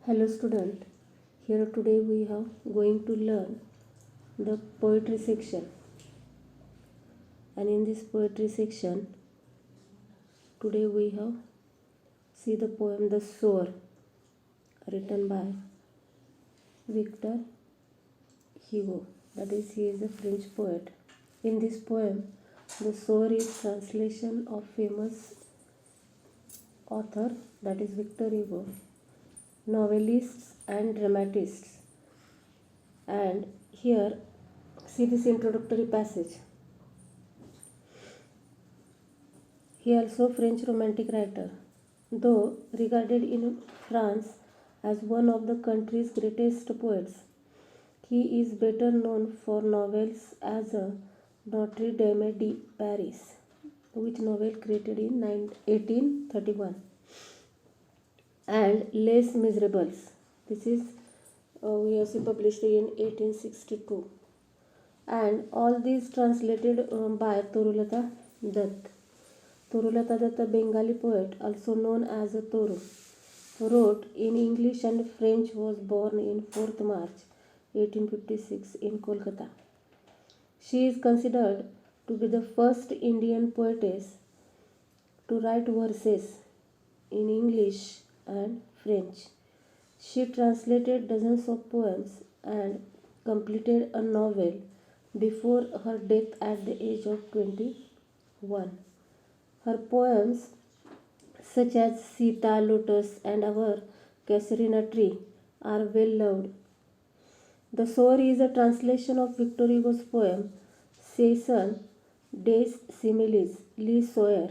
Hello student, here today we are going to learn the poetry section, and in this poetry section today we have see the poem The Sower written by Victor Hugo, that is he is a French poet. In this poem The Sower is translation of famous author, that is Victor Hugo, novelists and dramatists. And here see this introductory passage. He also French romantic writer. Though regarded in France as one of the country's greatest poets, he is better known for novels as a Notre Dame de Paris, which novel created in 1831, and Les Miserables. This is also published in 1862, and all these translated by Torulata Dutt. Torulata Dutt, a Bengali poet also known as a Toru, wrote in English and French, was born in 4th March 1856 in Kolkata. She is considered to be the first Indian poetess to write verses in English and French. She translated dozens of poems and completed a novel before her death at the age of 21. Her poems such as Sita, Lotus, and Our Casuarina Tree are well loved. The Sower is a translation of Victor Hugo's poem Saison des Similes, Le Sower.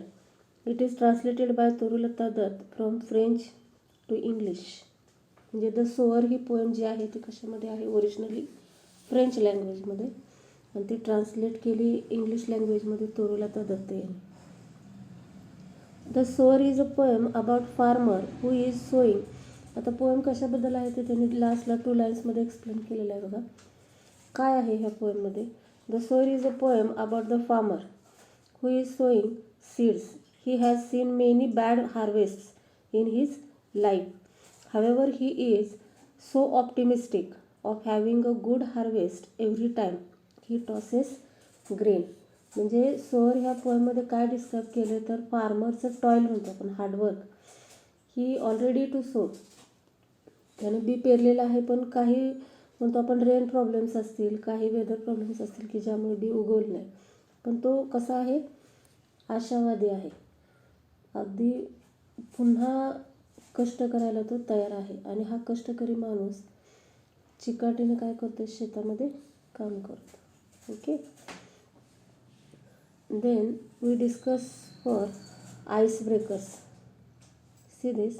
It is translated by Torulata Dutt from French to English. म्हणजे the Zoar he poem जी आहे ती कशामध्ये आहे, originally French लँग्वेजमध्ये, आणि ती translate केली English लँग्वेजमध्ये तोरुलता दत्त यांनी. The sower is a poem about farmer who is sowing. आता पोएम कशाबद्दल आहे ते त्यांनी लास्टला 2 लाईन्समध्ये एक्सप्लेन केलेलं आहे बघा. काय आहे ह्या पोएममध्ये? The sower is a poem about the farmer who is sowing seeds. He has seen many bad harvests in his life. However, he is so optimistic of having a good harvest every time he tosses grain. म्हणजे Zoar ह्या पोएममध्ये काय describe केलं तर फार्मरचं toil म्हणतो आपण, hard work. He already to sow, त्याने बी पेरलेलं आहे, पण काही म्हणतो आपण रेन प्रॉब्लेम्स असतील, काही वेदर प्रॉब्लेम्स असतील की ज्यामुळे बी उगवलं नाही, पण तो कसा आहे, आशावादी आहे, अगदी पुन्हा कष्ट करायला तो तयार आहे. आणि हा कष्टकरी माणूस चिकाटीने काय करतो, शेतामध्ये काम करतो. Okay, then we discuss for ice breakers. See this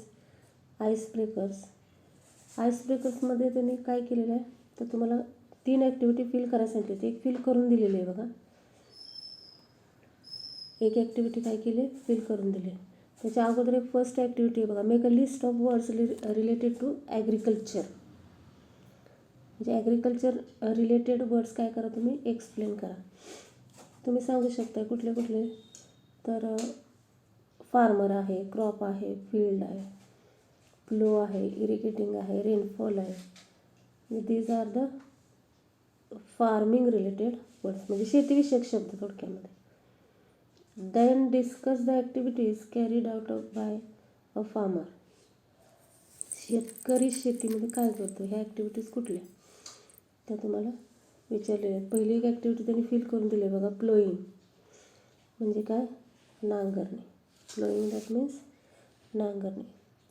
ice breakers. Ice ब्रेकर्समध्ये त्यांनी काय केलेलं आहे तर तुम्हाला 3 ॲक्टिव्हिटी फिल करायला सांगितली. एक फिल करून दिलेली आहे बघा. एक ॲक्टिव्हिटी काय केली, फिल करून दिली. त्याच्या अगोदर एक फर्स्ट ॲक्टिव्हिटी आहे बघा, make a list of words related to agriculture. म्हणजे ॲग्रिकल्चर रिलेटेड वर्ड्स काय करा तुम्ही, एक्सप्लेन करा. तुम्ही सांगू शकता कुठले कुठले, तर फार्मर आहे, क्रॉप आहे, फील्ड आहे, फ्लो आहे, इरिगेटिंग आहे, रेनफॉल आहे. These are the farming related words, म्हणजे शेतीविषयक शब्द थोडक्यामध्ये. Then discuss the activities carried out by a farmer. शेतकरी शेतीमध्ये काय करतो, ह्या ॲक्टिव्हिटीज कुठल्या त्या तुम्हाला विचारलेल्या आहेत. पहिली एक ॲक्टिव्हिटी त्यांनी फिल करून दिली आहे बघा, प्लोईंग म्हणजे काय, नांगरणे. प्लोईंग दॅट मीन्स नांगरणे.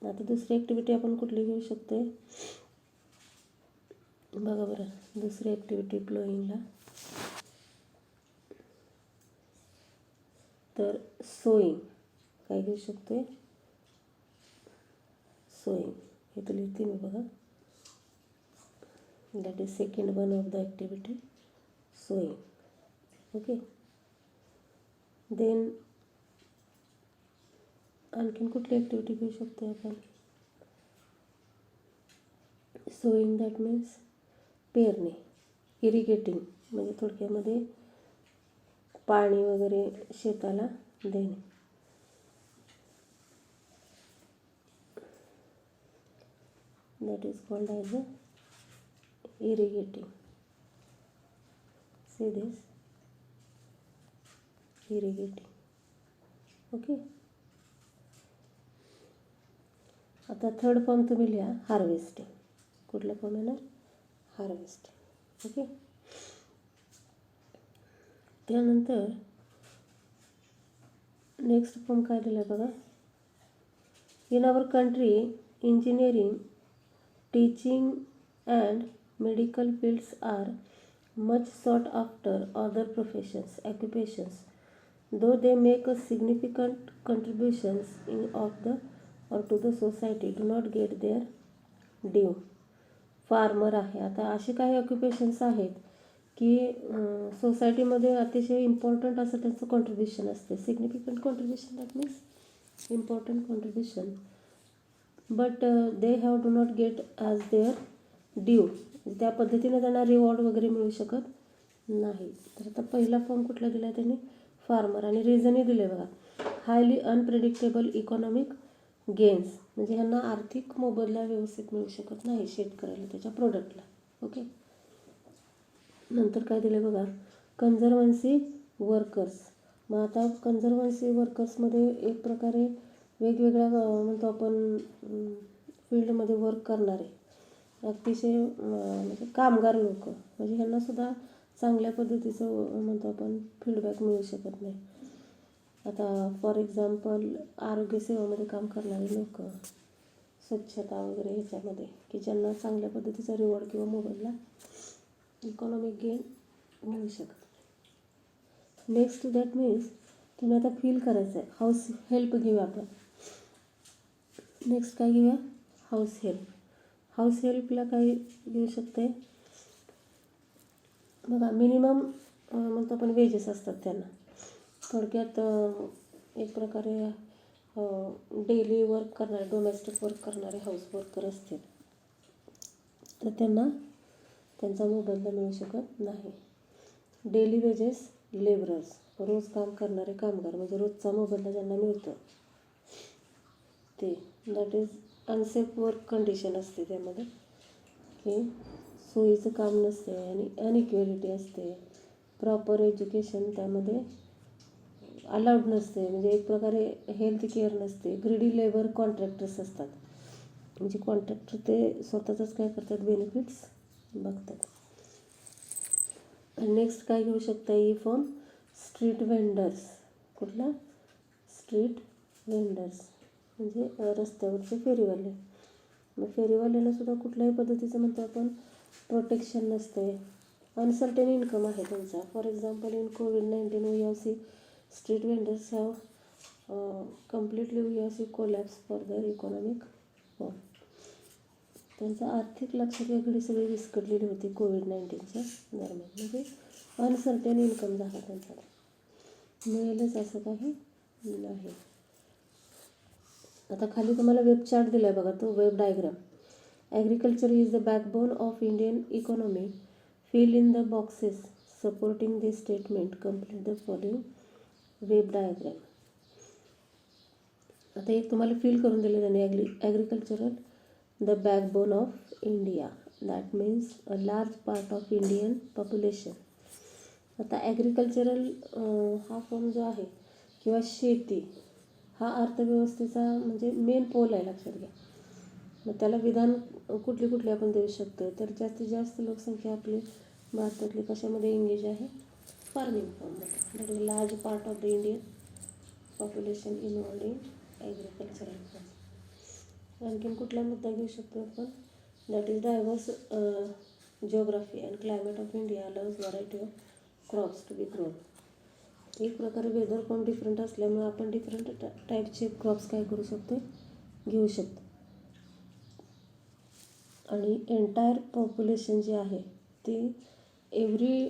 आता दुसरी ॲक्टिव्हिटी आपण कुठली घेऊ शकतो बघा बरं. दुसरी ॲक्टिव्हिटी प्लोईंगला तर सोईंग काय घेऊ शकतो, सोईंग. हे तर लिहिते मी बघा, that is second one of the activity, sowing. Okay, then आणखीन कुठली ॲक्टिव्हिटी घेऊ शकतो आपण, सोईंग दॅट मीन्स पेरणे, इरिगेटिंग म्हणजे थोडक्यामध्ये पाणी वगैरे शेताला देणे. that is called as a irrigating. See this, irrigating. Okay. आता थर्ड फॉर्म तुम्ही लिहा, हार्वेस्टिंग. कुठला फॉर्म येणार? हार्वेस्टिंग. ओके. त्यानंतर नेक्स्ट फॉर्म काय दिलं आहे बघा. In our country engineering, teaching and medical fields are much sought after. Other professions, occupations, though they make a significant contributions of the or to the society, do not get their due. Farmer आहे. आता असे काही ऑक्युपेशन्स आहेत की सोसायटीमध्ये अतिशय important असं त्यांचं कॉन्ट्रीब्युशन असते. Significant contribution, that means important contribution, but they have do not gate as there due. त्या पद्धतीने त्यांना रिवॉर्ड वगैरे मिळू शकत नाही. तर आता पहिला फॉर्म कुठला दिला आहे त्यांनी? फार्मर. आणि रिझनही दिले बघा, हायली अनप्रेडिक्टेबल इकॉनॉमिक गेन्स, म्हणजे ह्यांना आर्थिक मोबदला व्यवस्थित मिळू शकत नाही शेतकऱ्याला त्याच्या प्रोडक्टला. ओके. नंतर काय दिले बघा, कन्झर्वन्सी वर्कर्स. मग आता कन्झर्वन्सी वर्कर्समध्ये एक प्रकारे वेगवेगळ्या म्हणतो आपण फील्डमध्ये वर्क करणारे अतिशय म्हणजे कामगार लोक, म्हणजे ह्यांनासुद्धा चांगल्या पद्धतीचं म्हणतो आपण फीडबॅक मिळू शकत नाही. आता फॉर एक्झाम्पल आरोग्यसेवामध्ये काम करणारे लोक, स्वच्छता वगैरे ह्याच्यामध्ये, की ज्यांना चांगल्या पद्धतीचा रिवॉर्ड किंवा मोबदला इकॉनॉमिक गेन मिळू शकत नाही. नेक्स्ट दॅट मीन्स तुम्ही आता फील करायचं आहे. हाऊस हेल्प घेऊया आपण. नेक्स्ट काय घेऊया? House help. हाऊस हेल्पला काय घेऊ शकते बघा, मिनिमम म्हणतो आपण वेजेस असतात त्यांना. थोडक्यात एक प्रकारे डेली वर्क करणारे, डोमेस्टिक वर्क करणारे हाऊस वर्कर असतील तर त्यांना त्यांचा मोबदला मिळू शकत नाही. डेली वेजेस लेबरर्स, रोज काम करणारे कामगार, म्हणजे रोजचा मोबदला ज्यांना मिळतो ते, that is unsafe work condition असते त्यामध्ये, की सोयीचं काम नसते आणि अनइक्वेलिटी असते. प्रॉपर एज्युकेशन त्यामध्ये अलाउड नसते, म्हणजे एक प्रकारे हेल्थ केअर नसते. ग्रीडी लेबर कॉन्ट्रॅक्टर्स असतात, म्हणजे कॉन्ट्रॅक्टर ते स्वतःचंच काय करतात, बेनिफिट्स बघतात. आणि नेक्स्ट काय घेऊ शकता ही फॉर्म? Street vendors. कुठला? स्ट्रीट वेंडर्स, म्हणजे रस्त्यावरचे फेरीवाले. मग फेरीवाल्यांनासुद्धा कुठल्याही पद्धतीचं म्हणतो आपण प्रोटेक्शन नसते. अनसर्टेन इन्कम आहे त्यांचा. For example in COVID-19 we have see street vendors have completely we have see collapse for the economic form. त्यांचा आर्थिक लक्षात या घडी सगळी विस्कटलेली होती COVID-19च्या दरम्यान, म्हणजे अनसर्टेन इन्कम झाला त्यांचा. मिळेलच असं काही नाही. आता खाली तुम्हाला वेब चार्ट दिला आहे बघा, तो web diagram. Agriculture is the backbone of Indian economy. Fill in the boxes supporting this statement. Complete the following web diagram. आता एक तुम्हाला फील करून दिले त्याने, agricultural the backbone of India, that means a large part of Indian population. आता agricultural हा form जो आहे किंवा शेती हा अर्थव्यवस्थेचा म्हणजे मेन पोल आहे, लक्षात घ्या. मग त्याला विधान कुठली कुठली आपण देऊ शकतो, तर जास्तीत जास्त लोकसंख्या आपली भारतातली कशामध्ये एंगेज आहे? फार्मिंग फॉर्ममध्ये. That is large part of the Indian population involved in agricultural form. आणखीन कुठला मुद्दा घेऊ शकतो आपण? That is diverse geography and climate of India allows variety of crops to be grown. एक प्रकारे वेदर पण डिफरंट असल्यामुळे आपण डिफरंट टाईपचे क्रॉप्स काय करू शकतो? घेऊ शकतो. आणि एंटायर पॉप्युलेशन जे आहे ते एव्हरी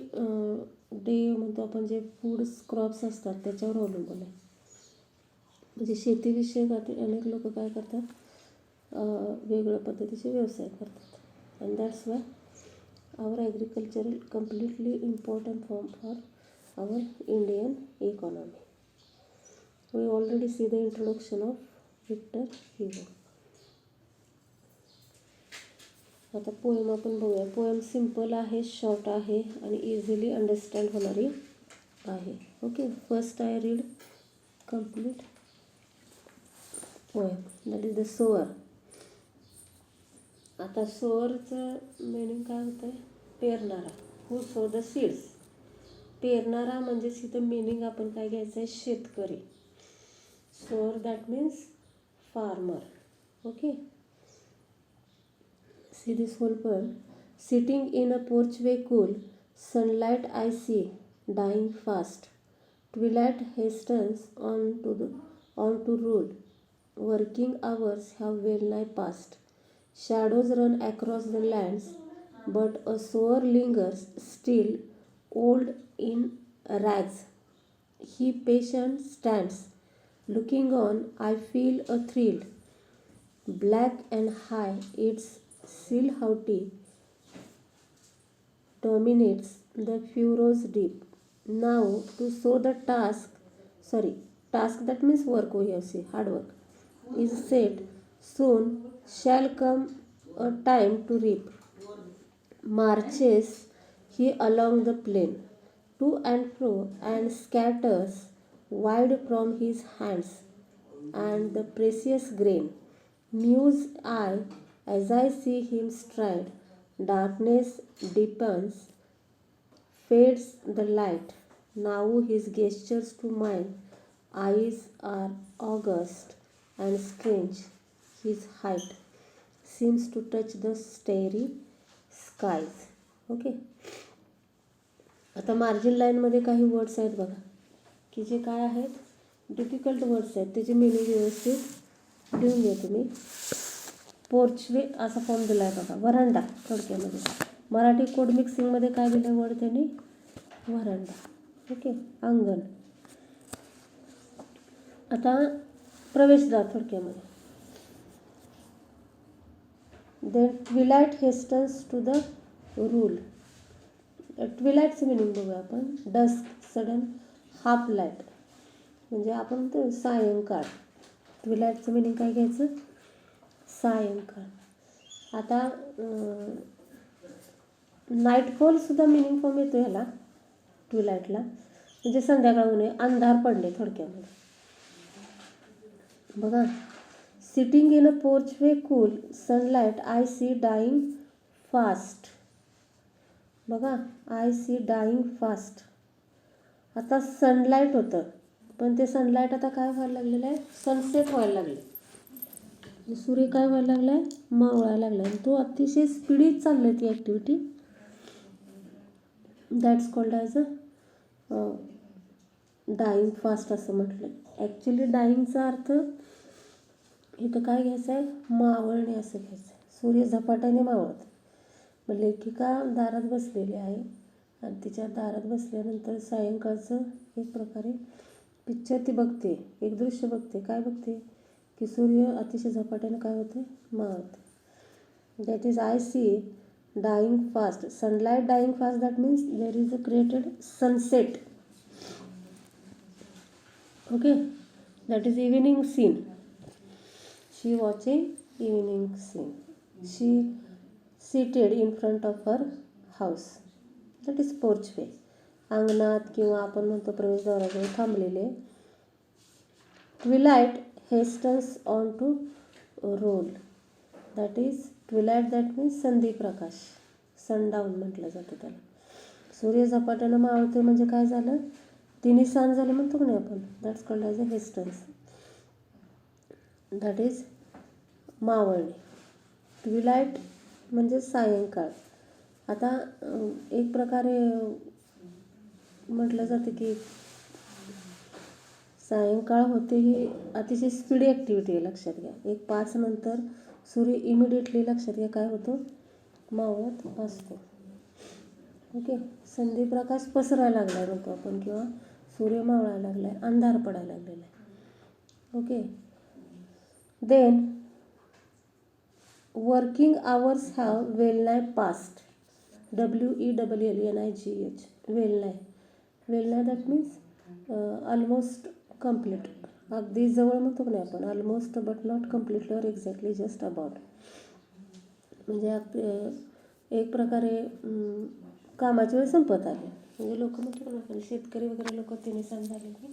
डे म्हणतो आपण जे फूड्स क्रॉप्स असतात त्याच्यावर अवलंबून आहे. म्हणजे शेतीविषयक अनेक लोक काय करतात, वेगवेगळ्या पद्धतीचे व्यवसाय करतात. And that's why our agricultural completely important form for our Indian economy. We already see the introduction of Victor Hugo. आता पोएम आपण बघूया. पोएम सिम्पल आहे, शॉर्ट आहे आणि इझिली अंडरस्टँड होणारी आहे. Okay, first I read complete poem, that is the sower. आता सोअरचं मिनिंग काय होतं आहे? पेरणारा. Who sow the seeds. पेरणारा म्हणजेच इथं मिनिंग आपण काय घ्यायचं आहे? शेतकरी. Sower that means farmer. Okay, see this whole poem. Sitting in a porchway cool, sunlight I see dying fast. Twilight hastens on to rule. Working hours have well nigh passed. Shadows run across the lands, but a sower lingers still, old in rags. He patient stands. Looking on, I feel a thrill. Black and high, its silhouette dominates the furrows deep. Now to sow the task that means work, we have say hard work, is set. Soon shall come a time to reap. Marches he along the plain, to and fro, and scatters wide from his hands and the precious grain. Mused I as I see him stride. Darkness deepens, fades the light. Now his gestures to mine eyes are august and strange. His height seems to touch the starry skies. Okay, आता margin लाईनमध्ये काही words आहेत बघा, की जे काय आहेत? Difficult words आहेत. त्याची मिनिंग व्यवस्थित लिहून घ्या तुम्ही. पोर्चवे असा फॉर्म दिला आहे बघा. वरांडा थोडक्यामध्ये. मराठी कोड मिक्सिंगमध्ये काय दिलं वर्ड त्यांनी? वरांडा. ओके, अंगण. आता प्रवेशद्वार थोडक्यामध्ये. Then twilight hastens to the rule. ट्विलाइटचं मिनिंग बघूया आपण. डस्क, सडन, हाफ लाईट म्हणजे आपण म्हणतो सायंकाळ. ट्विलाइटचं मिनिंग काय घ्यायचं? सायंकाळ. आता नाईटफॉलसुद्धा मिनिंग फॉर्म येतो ह्याला ट्विलाइटला, म्हणजे संध्याकाळ होणे, अंधार पडणे थोडक्यामध्ये. बघा, sitting in a porch way cool, sunlight I see dying fast. बघा, आय सी डाईंग फास्ट. आता सनलाईट होतं, पण ते सनलाईट आता काय व्हायला लागलेलं आहे? सनसेट व्हायला लागले. सूर्य काय व्हायला लागला आहे? मावळायला लागला आहे. तो अतिशय स्पीडीत चालली ती activity. That's called as a dying fast असं म्हटलं. ॲक्च्युली डाईंगचा अर्थ इथं काय घ्यायचं आहे? मावळणे असं घ्यायचं आहे. सूर्य झपाट्याने मावळत. मग लेखिका दारात बसलेली आहे आणि तिच्या दारात बसल्यानंतर सायंकाळचं एक प्रकारे पिक्चर ती बघते, एक दृश्य बघते. काय बघते? की सूर्य अतिशय झपाट्याने काय होते? मावळते. That is I see dying fast. Sunlight dying fast, that means there is a created sunset. Okay, that is evening scene. She watching evening scene. She seated in front of her house, that is porch way. अंगणात किंवा आपण म्हणतो प्रवेशद्वाराजवळ थांबलेले. Twilight hastens on to rule. That is twilight, that means संधी प्रकाश, सनडाऊन म्हटलं जातं त्याला. सूर्य झपाट्यानं मावळते म्हणजे काय झालं? तिन्ही सांज झालं म्हणतो की नाही आपण. That's called as a hastens. That is मावळणे. ट्विलाइट म्हणजे सायंकाळ. आता एक प्रकारे म्हटलं जातं की सायंकाळ होते ही अतिशय स्पीडी ॲक्टिव्हिटी आहे, लक्षात घ्या. 1:05 नंतर सूर्य इमिडिएटली लक्षात घ्या काय होतो? मावळत असतो. ओके, संधिप्रकाश पसरायला लागला म्हणतो आपण, किंवा सूर्य मावळायला लागला आहे, अंधार पडायला लागलेला आहे. Okay, then working hours have well nigh past. WELLNIGH. वेल नाय. वेल नाय दॅट मीन्स ऑलमोस्ट कम्प्लीट. अगदी जवळ म्हणतो की नाही आपण. ऑलमोस्ट बट नॉट कम्प्लिटली और एक्झॅक्टली जस्ट अबाउट. म्हणजे एक प्रकारे कामाची वेळ संपत आली. म्हणजे लोक म्हणतो ना आपण शेतकरी वगैरे लोक तिने सांग झाले की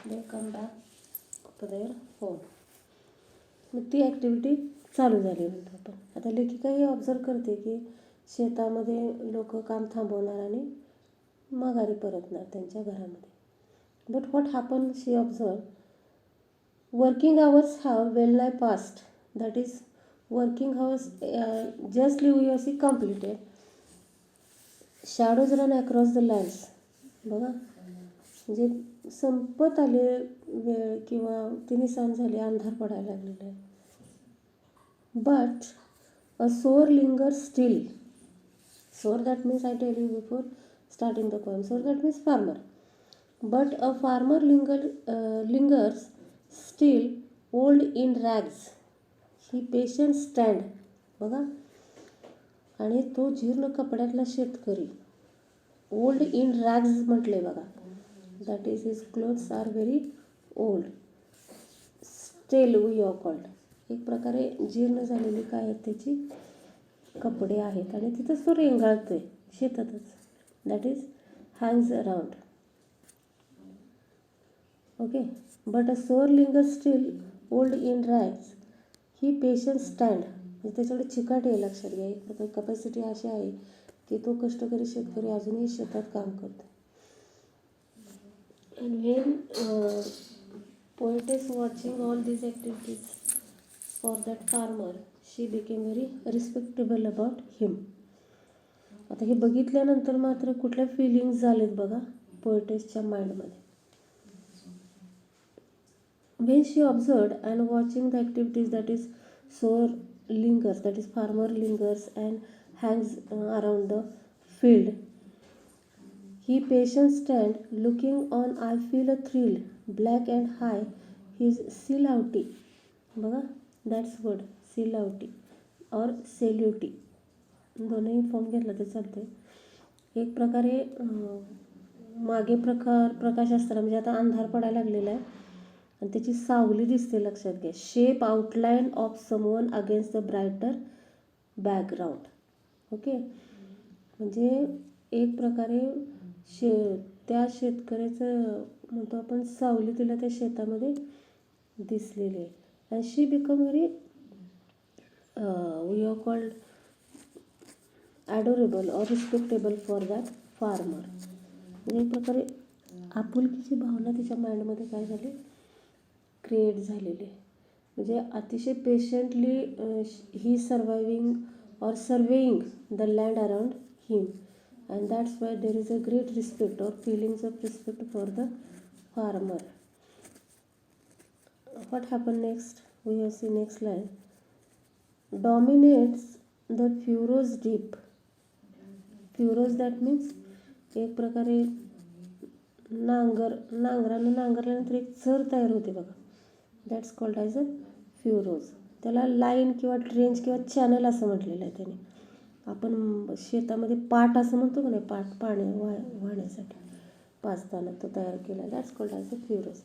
they come back to their home. मग ती ॲक्टिव्हिटी चालू झाली म्हणतो आपण. आता लेखिका ही ऑब्झर्व करते की शेतामध्ये लोक काम थांबवणार आणि माघारी परतणार त्यांच्या घरामध्ये. But what happen she observe, working hours have well nigh past. That is working hours just leave you see completed. Shadows run across the lands. बघा म्हणजे संपत आले वेळ किंवा तिन्ही सांज झाले, अंधार पडायला लागलेला आहे. But a sower linger still. Sower that means I tell you before starting the poem. Sower that means farmer. But a farmer lingers still old in rags. He patient stand. बघा आणि तो जीर्ण कपड्यातला शेतकरी ओल्ड इन रॅग्स म्हटले बघा. That is his clothes are very old. Stale we are called. एक प्रकारे जीर्ण झालेली काय आहेत त्याची कपडे आहेत आणि तिथंच तो रेंगाळतोय शेतातच. That is hangs around. Okay. But a sower linger still old in rags he patient stand. म्हणजे त्याच्याकडे चिकाटी आहे, लक्षात घ्या. एक प्रकारे कपॅसिटी अशी आहे की तो कष्टकरी शेतकरी अजूनही शेतात काम करतो. And when poetess watching all these activities for that farmer she became very respectable about him. आता हे बघितल्यानंतर मात्र कुठल्या फिलिंग्स झालेत बघा पोएटेसच्या माइंडमध्ये. When she observed and watching the activities, that is sower lingers, that is farmer lingers and hangs around the field. He patient stand looking on. I feel a thrill, black and high. His silhouette. बघा that's word silhouette or silhouette. दोन्ही form घेतला तर चालते. एक प्रकारे मागे प्रकाश असताना म्हणजे आता अंधार पडायला लागलेला आहे आणि त्याची सावली दिसते, लक्षात घ्या. Shape outline of someone against the brighter background. Okay. म्हणजे एक प्रकारे त्या शेतकऱ्याचं म्हणतो आपण सावली तिला त्या शेतामध्ये दिसलेली आहे. And she become very we are called adorable or respectable for that farmer. म्हणजे एक प्रकारे आपुलकीची भावना तिच्या माइंडमध्ये काय झाली क्रिएट झालेली आहे. म्हणजे अतिशय patiently he surviving or surveying the land around him. And that's why there is a great respect or feelings of respect for the farmer. What happen next, we have see next line. Dominates the furrows deep. Furrows that means एक प्रकारे नांगरानं नांगरल्यानंतर एक चर तयार होते बघा. That's called as a furrows. त्याला लाईन किंवा ट्रेंच किंवा चॅनल असं म्हटलेलं आहे त्याने. आपण शेतामध्ये पाट असं म्हणतो का नाही, पाट पाणी वाहण्यासाठी पाजताना तो तयार केला. That's called as a furrows.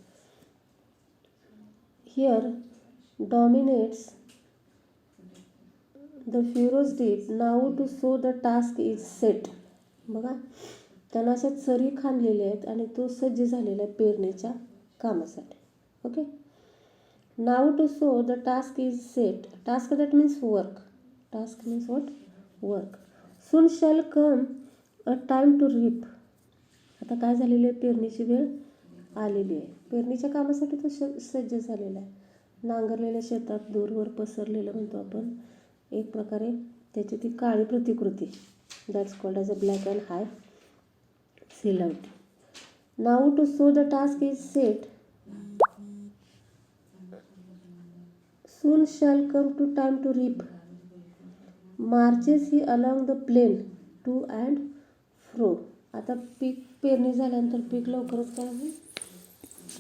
Here dominates the furrows deep. Now to sow the task is set. बघा त्यांना अशा चरी खांदलेल्या आहेत आणि तो सज्ज झालेला आहे पेरणीच्या कामासाठी. Okay. Now to sow the task is set. Task that means work. Task means what work. Soon shall come a time to reap. आता काय झालेली आहे, पेरणीची वेळ आलेली आहे. पेरणीच्या कामासाठी तो सज्ज झालेला आहे. नांगरलेल्या शेतात दूरवर पसरलेलं म्हणतो आपण एक प्रकारे त्याची ती काळी प्रतिकृती. That's called as a black and high silhouette. Now to so the task is set. Soon shall come to time to reap. Marches he along the plain to and fro. आता पीक पेरणी झाल्यानंतर पीक लवकरच काय होईल,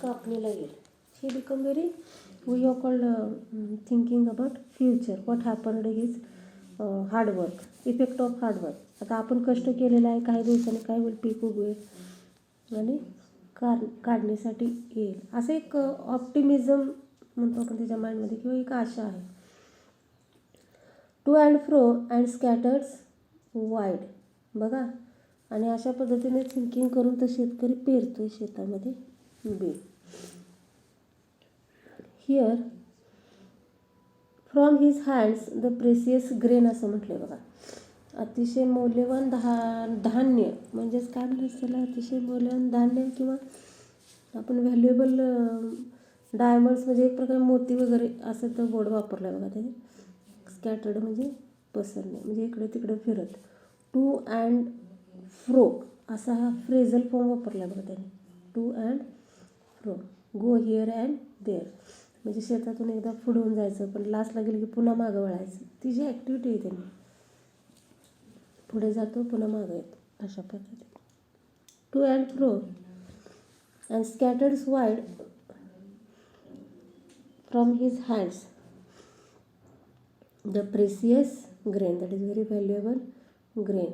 कापणीला येईल. He become very we are called thinking about future. What happened is hard work, effect of hard work. आता आपण कष्ट केलेलं आहे, काही दिवसांनी काय होईल, पीक उगवेल आणि काढणीसाठी येईल. असं एक ऑप्टिमिझम म्हणतो आपण त्याच्या माइंडमध्ये किंवा एक आशा आहे. To and fro and scatters wide. बघा, आणि अशा पद्धतीने थिंकिंग करून तर शेतकरी पेरतोय शेतामध्ये बी. Here from his hands the precious grain असं म्हटलं आहे बघा. अतिशय मौल्यवान धान्य म्हणजेच काय म्हणायचं त्याला, अतिशय मौल्यवान धान्य किंवा आपण व्हॅल्युएबल डायमंड्स म्हणजे एक प्रकारे मोती वगैरे असं तर बोर्ड वापरला आहे बघा त्याने. स्कॅटर्ड म्हणजे पसरणे म्हणजे इकडे तिकडे फिरत. टू अँड फ्रो असा हा फ्रेझल फॉर्म वापरला आहे बघा त्याने. To and fro, go here and there म्हणजे शेतातून एकदा पुढून जायचं पण लास्टला गेलं की पुन्हा मागं वळायचं. ती जी ॲक्टिव्हिटी आहे त्यांनी, पुढे जातो पुन्हा मागं येतो अशा पद्धतीने. To and fro and scatters wide from his hands the precious grain, that is very valuable grain.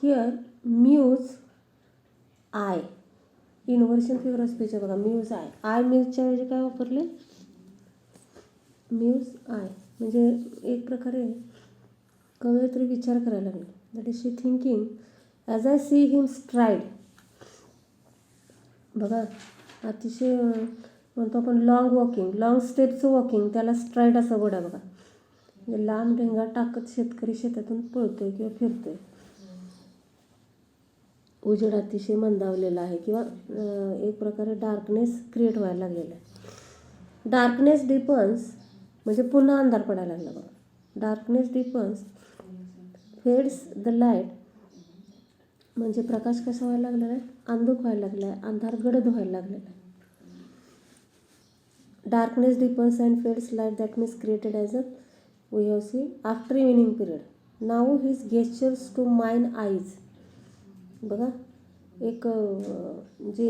Here muse I, inversion figure of speech आहे बघा. म्यूज आय, आय म्यूजच्या ऐवजी काय वापरले, म्यूज आय म्हणजे एक प्रकारे कवयित्री विचार करायला लागले. That is she thinking as I see him stride. बघा, अतिशय म्हणतो आपण लॉंग वॉकिंग, लॉंग स्टेपचं वॉकिंग, त्याला स्ट्राईड असं बोर्ड आहे बघा. म्हणजे लांब ढेंगा टाकत शेतकरी शेतातून पळतोय किंवा फिरतोय. उजेड अतिशय मंदावलेला आहे किंवा एक प्रकारे डार्कनेस क्रिएट व्हायला लागलेला आहे. डार्कनेस डिपन्स म्हणजे पुन्हा अंधार पडायला लागला बघा. डार्कनेस डिपन्स फेड्स द लाईट म्हणजे प्रकाश कसा व्हायला लागलेला आहे, अंधुक व्हायला लागला आहे, अंधार गडद व्हायला लागलेला आहे. Darkness deepens and fades light, that means created as a we have see after evening period. Now his gestures to mine eyes. बघा, एक जे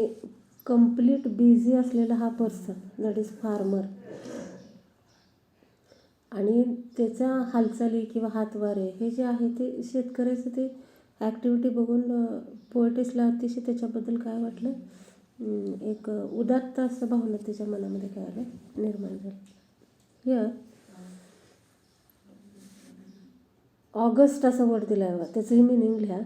कम्प्लीट बिझी असलेला हा पर्सन दॅट इज फार्मर आणि त्याच्या हालचाली किंवा हातवारे हे जे आहे ते शेतकऱ्याचं ते ॲक्टिव्हिटी बघून पोएटिसला अतिशय त्याच्याबद्दल काय वाटलं, एक उदात्त असं भावना त्याच्या मनामध्ये काय आलं, निर्माण झालं. हिअर ऑगस्ट असा वर्ड दिला आहे बघा, त्याचंही मिनिंग लिहा.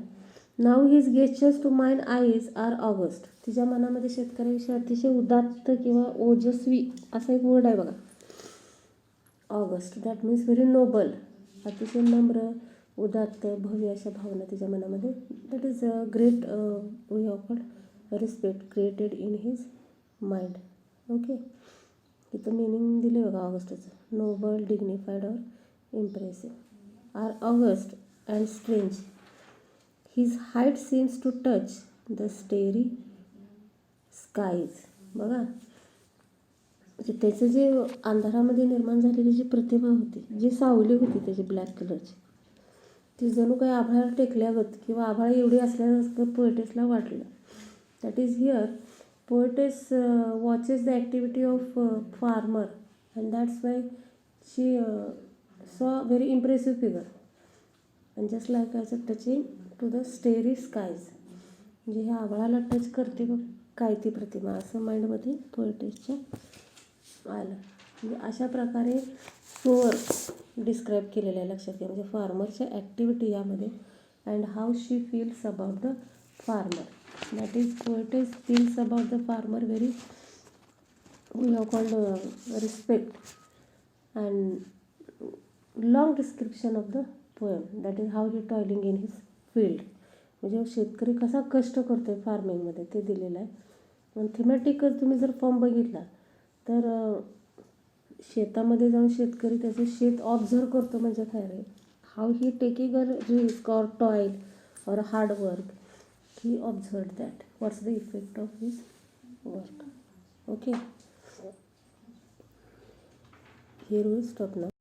Now his gestures to mine eyes are august. तिच्या मनामध्ये शेतकऱ्याविषयी अतिशय उदात्त किंवा ओजस्वी असा एक वर्ड आहे बघा, august. That means very noble, अतिशय नम्र, उदात्त, भव्य अशा भावना तिच्या मनामध्ये. That is a great we have called respect created in his mind. Okay, इथं मिनिंग दिले बघा ऑगस्टचं, नोबल, डिग्निफाईड और impressive. Are august and strange, his height seems to touch the starry skies. बघा, म्हणजे त्याचं जे अंधारामध्ये निर्माण झालेली जी प्रतिमा होती, जी सावली होती त्याची ब्लॅक कलरची, ती जणू काही आभाळाला टेकल्यागत किंवा आभाळ एवढी असल्यासारखं पोएटेसला वाटलं. That is here poetess watches the activity of farmer and that's why she saw very impressive figure and just like as a touching to the starry skies. म्हणजे ह्या आभाळाला टच करते बघ काय ती प्रतिमा, असं माइंडमध्ये पोएटेसच्या आलं. म्हणजे अशा प्रकारे सोअर डिस्क्राईब केलेलं आहे, लक्षात घ्या. म्हणजे फार्मरच्या ॲक्टिव्हिटी यामध्ये and how she feels about the farmer. That is poetess feels about the farmer very we have called respect and long description of the poem. That is how he toiling in his field. म्हणजे शेतकरी कसा कष्ट करतो आहे फार्मिंगमध्ये ते दिलेलं आहे. पण थीमॅटिकच तुम्ही जर फॉर्म बघितला तर शेतामध्ये जाऊन शेतकरी त्याचं शेत ऑब्झर्व करतो म्हणजे काय रे, how he taking a risk or toil or hard work, he observe that what's the effect of his work. Okay, here will stop now.